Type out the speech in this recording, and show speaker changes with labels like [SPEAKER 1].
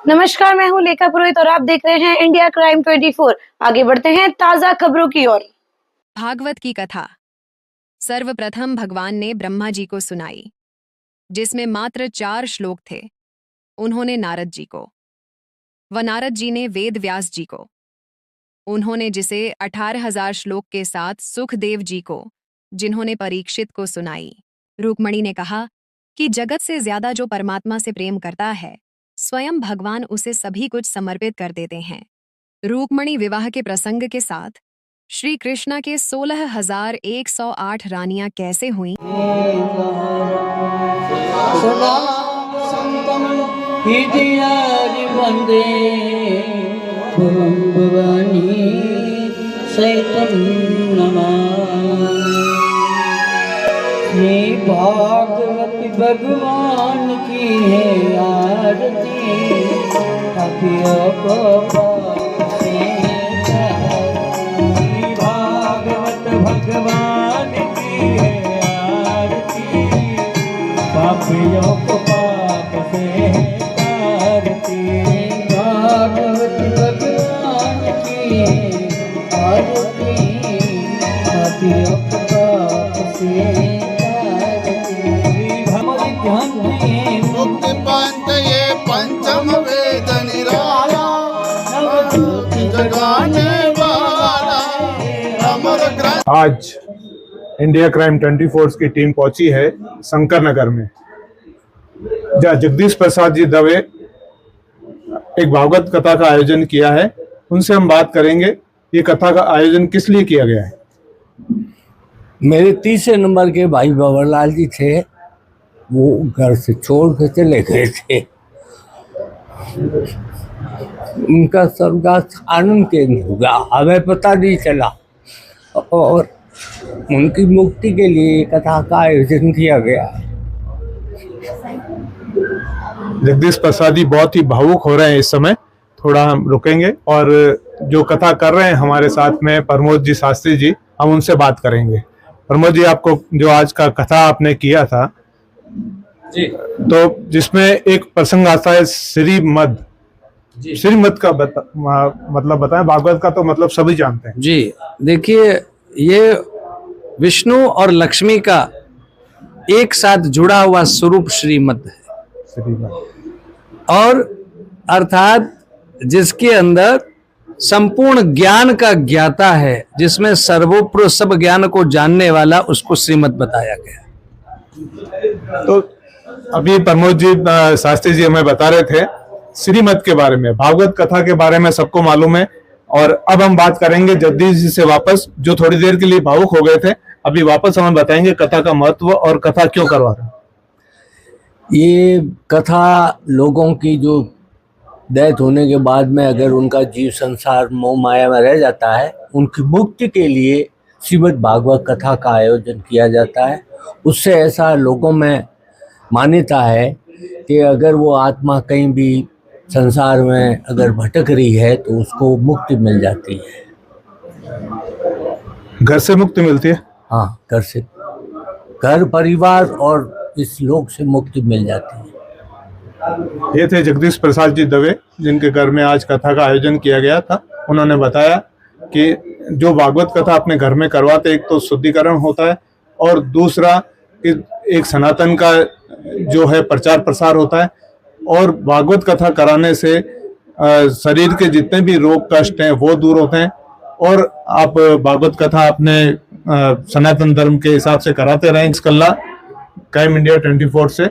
[SPEAKER 1] नमस्कार, मैं हूँ लेखा पुरोहित और आप देख रहे हैं इंडिया क्राइम 24। आगे बढ़ते हैं ताजा खबरों की ओर।
[SPEAKER 2] भागवत की कथा सर्वप्रथम भगवान ने ब्रह्मा जी को सुनाई, जिसमें मात्र 4 श्लोक थे। उन्होंने नारद जी को, व नारद जी ने वेद व्यास जी को, उन्होंने जिसे 18,000 श्लोक के साथ सुखदेव जी को, जिन्होंने परीक्षित को सुनाई। रुक्मणी ने कहा कि जगत से ज्यादा जो परमात्मा से प्रेम करता है, स्वयं भगवान उसे सभी कुछ समर्पित कर देते हैं। रुक्मणी विवाह के प्रसंग के साथ श्री कृष्ण के 16,108 रानियां कैसे हुईं?
[SPEAKER 3] भागवत भगवान की है आरती, भागवत भगवान की है आरती, पापियों को पाप से तारती। भागवत भगवान की है आरती, पापियों को पाप से
[SPEAKER 4] मुक्ति पंथ ये पंचम वेद निराला, जगाने वाला अमर ग्रंथ।
[SPEAKER 5] आज इंडिया क्राइम 24 की टीम पहुंची है शंकर नगर में, जहाँ जगदीश प्रसाद जी दवे एक भागवत कथा का आयोजन किया है। उनसे हम बात करेंगे ये कथा का आयोजन किस लिए किया गया है।
[SPEAKER 3] मेरे तीसरे नंबर के भाई भंवरलाल जी थे, वो घर से छोड़ के चले गए थे। उनका स्वर्गवास आनंद केंद्र हुआ, हमें पता नहीं चला, और उनकी मुक्ति के लिए कथा का आयोजन किया गया।
[SPEAKER 5] जगदीश प्रसाद जी बहुत ही भावुक हो रहे हैं इस समय, थोड़ा हम रुकेंगे और जो कथा कर रहे हैं हमारे साथ में प्रमोद जी शास्त्री जी, हम उनसे बात करेंगे। प्रमोद जी, आपको जो आज का कथा आपने किया था
[SPEAKER 6] जी,
[SPEAKER 5] तो जिसमें एक प्रसंग आता है श्रीमद, श्रीमद का मतलब बताएं। भागवत का तो मतलब सभी जानते हैं
[SPEAKER 6] जी। देखिए, ये विष्णु और लक्ष्मी का एक साथ जुड़ा हुआ स्वरूप श्रीमद है, और अर्थात जिसके अंदर संपूर्ण ज्ञान का ज्ञाता है, जिसमें सर्वोपरि सब ज्ञान को जानने वाला, उसको श्रीमद बताया गया।
[SPEAKER 5] तो अभी प्रमोद जी शास्त्री जी हमें बता रहे थे श्रीमद के बारे में, भागवत कथा के बारे में सबको मालूम है। और अब हम बात करेंगे जगदीश जी से वापस, जो थोड़ी देर के लिए भावुक हो गए थे। अभी वापस हमें बताएंगे कथा का महत्व और कथा क्यों करवा रहे हैं।
[SPEAKER 3] ये कथा लोगों की जो डेथ होने के बाद में अगर उनका जीव संसार मोह माया में रह जाता है, उनकी मुक्ति के लिए श्रीमद् भागवत कथा का आयोजन किया जाता है। उससे ऐसा लोगों में मान्यता है कि अगर वो आत्मा कहीं भी संसार में अगर भटक रही है तो उसको मुक्ति मिल जाती है।
[SPEAKER 5] घर से मुक्ति मिलती है?
[SPEAKER 3] हाँ, घर से, घर परिवार और इस लोक से मुक्ति मिल जाती है।
[SPEAKER 5] ये थे जगदीश प्रसाद जी दवे, जिनके घर में आज कथा का आयोजन किया गया था। उन्होंने बताया कि जो भागवत कथा अपने घर में करवाते, एक तो शुद्धिकरण होता है और दूसरा कि एक सनातन का जो है प्रचार प्रसार होता है। और भागवत कथा कराने से शरीर के जितने भी रोग कष्ट हैं वो दूर होते हैं। और आप भागवत कथा अपने सनातन धर्म के हिसाब से कराते रहें। कल्ला क्राइम इंडिया 24 से